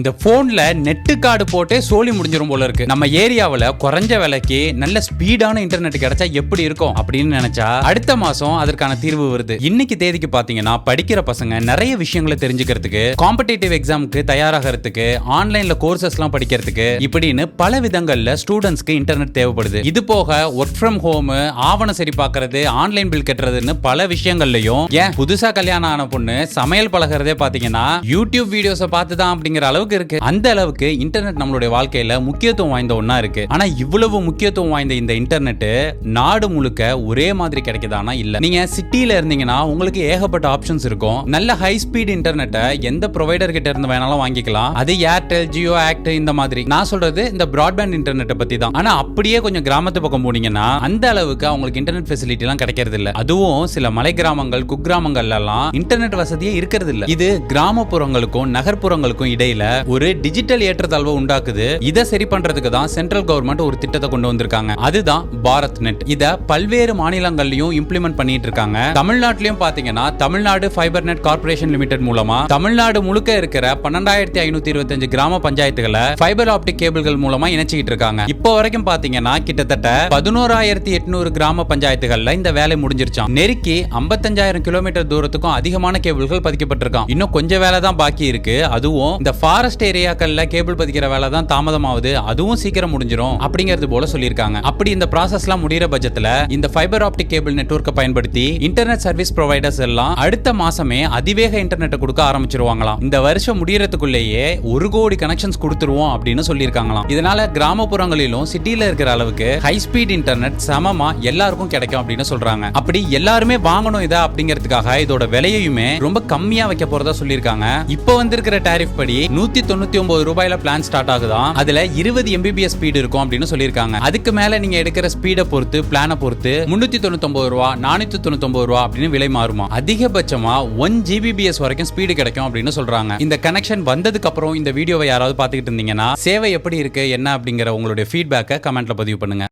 இந்த போன்ல net card போட்டே சோலி முடிஞ்சிரும் போல இருக்கு. நம்ம ஏரியாவுல குறைஞ்ச விலைக்கு நல்ல ஸ்பீடான இன்டர்நெட் கிடைச்சா எப்படி இருக்கும் அப்படின்னு நினைச்சா அடுத்த மாசம் அதற்கான தீர்வு வருது. இன்னைக்கு தேதிக்கு பாத்தீங்கன்னா படிக்கிற பசங்க நிறைய விஷயங்களை தெரிஞ்சுக்கிறதுக்கு, காம்படிட்டிவ் எக்ஸாமுக்கு தயாராகிறதுக்கு, ஆன்லைன்ல கோர்சஸ் எல்லாம் படிக்கிறதுக்கு இப்படின்னு பல விதங்கள்ல ஸ்டூடெண்ட்ஸ்க்கு இன்டர்நெட் தேவைப்படுது. இது போக ஒர்க் ஃப்ரம் ஹோம், ஆவணம் சரி பார்க்கறது, ஆன்லைன் பில் கட்டுறதுன்னு பல விஷயங்கள்லயும் ஏன் புதுசா கல்யாணம் ஆன பொண்ணு சமையல் பழகிறதே பாத்தீங்கன்னா யூடியூப் வீடியோஸை பார்த்துதான் அப்படிங்கிற அளவுக்கு இருக்கு. அந்த அளவுக்கு இன்டர்நெட் நம்மளுடைய வாழ்க்கையில முக்கியத்துவம் வாய்ந்த ஒண்ணா இருக்கு. ஆனா இவ்வளவு முக்கியத்துவம் வாய்ந்த இந்த இன்டர்நெட் நாடு முழுக்க ஒரே மாதிரி கிடைக்குதானா? இல்ல. நீங்க சிட்டில இருந்தீங்கன்னா உங்களுக்கு ஏகப்பட்ட ஆப்ஷன்ஸ் இருக்கும். நல்ல ஹை ஸ்பீட் இன்டர்நெட்டை எந்த ப்ரொவைடர் கிட்ட இருந்து வேணாலும் வாங்கிக்கலாம். அது ஏர்டெல், ஜியோ, ஆக்ட் இந்த மாதிரி. நான் சொல்றது இந்த பிராட்பேண்ட் இன்டர்நெட்டை பத்தி தான். ஆனா அப்படியே கொஞ்சம் கிராமத்து பக்கம் போனீங்கன்னா அந்த அளவுக்கு அவங்களுக்கு இன்டர்நெட் ஃபெசிலிட்டி எல்லாம் கிடைக்கிறது இல்ல. அதுவும் சில மலை கிராமங்கள், குக்கிராமங்கள்ல எல்லாம் இன்டர்நெட் வசதியே இருக்கிறது இல்ல. இது கிராமப்புறங்களுக்கும் நகர்ப்புறங்களுக்கும் இடையில ஒரு டிஜிட்டல் ஏற்றத்தாழ்வு உண்டாக்குது. இதை சரி பண்றதுக்கு தான் சென்ட்ரல் கவர்மெண்ட் ஒரு திட்டத்தை கொண்டு வந்திருக்காங்க. அதுதான் பாரத் நெட். இத பல்வேறு மாநிலங்கள்லயும் இம்ப்ளிமெண்ட் பண்ணிட்டு இருக்காங்க. தமிழ்நாட்டிலும் பாத்தீங்கன்னா Tamil Nadu fibre net corporation limited மூலமா தமிழ்நாடு முழுக்க இருக்கிற 12525 கிராம பஞ்சாயத்துகளை ஃபைபர் ஆப்டிக் கேபிள்கள் மூலமா இணைச்சிட்டு இருக்காங்க. இப்போ வரைக்கும் பாத்தீங்கன்னா கிட்டத்தட்ட 11800 கிராம பஞ்சாயத்துகள்ல இந்த வேலை முடிஞ்சிருச்சாம். நெருக்கி 55000 கிலோமீட்டர் தூரத்துக்கும் அதிகமான கேபிள்கள் பதிக்கப்பட்டிருக்கான். இன்னும் கொஞ்சம் வேலை தான் பாக்கி இருக்கு. அதுவும் இந்த ஃபாரஸ்ட் ஏரியாக்கள்ல கேபிள் பதிக்கிற வேலை தான் தாமதமாகுது. அதுவும் சீக்கிரம் முடிஞ்சிரும் அப்படிங்கிறது போல சொல்லியிருக்காங்க. அப்படி இந்த ப்ராசஸ்லாம் முடிகிற பட்சத்துல இந்த ஃபைபர் ஆப்டிக் கேபிள் நெட்வொர்க்கை பயன்படுத்தி இன்டர்நெட் சர்வீஸ் ப்ரொவைடர்ஸ் எல்லாம் அடுத்த மாசமே அதிவேக இன்டர்நெட் கொடுக்க ஆரம்பிச்சிருவாங்களாம். இந்த வருஷம் முடியறதுக்குள்ளேயே 1 கோடி கனெக்ஷன்ஸ் கொடுத்துருவோம் அப்படின்னு சொல்லியிருக்காங்களாம். இதனால கிராமப்புறங்களிலும் சிட்டில இருக்கிற அளவுக்கு ஹை ஸ்பீட் இன்டர்நெட் சமமா எல்லாருக்கும் கிடைக்கும் அப்படின்னு சொல்றாங்க. அப்படி எல்லாருமே வாங்கணும் இதை அப்படிங்கிறதுக்காக இதோட விலையுமே ரொம்ப கம்மியா வைக்க போறதா சொல்லியிருக்காங்க. இப்போ வந்திருக்கிற டாரிஃப் படி 199 ரூபாயில பிளான் ஸ்டார்ட் ஆகுதான். அதுல 20 mbps ஸ்பீடு இருக்கும் அப்படின்னு சொல்லியிருக்காங்க. அதுக்கு மேல நீங்க எடுக்கிற ஸ்பீடை பொறுத்து, பிளானை பொறுத்து 399 ரூபா, 499 ரூபா அப்படின்னு விலை மாறுமா. அதிகபட்சமா 1 Gbps வரைக்கும் ஸ்பீடு கிடைக்கும் அப்படின்னு சொல்றாங்க. இந்த கனெக்ஷன் வந்ததுக்கு அப்புறம் இந்த வீடியோவை யாராவது பார்த்துக்கிட்டு இருந்தீங்கன்னா சேவை எப்படி இருக்கு என்ன அப்படிங்கிற உங்களுடைய ஃபீட்பேக்கை கமெண்ட்ல பதிவு பண்ணுங்க.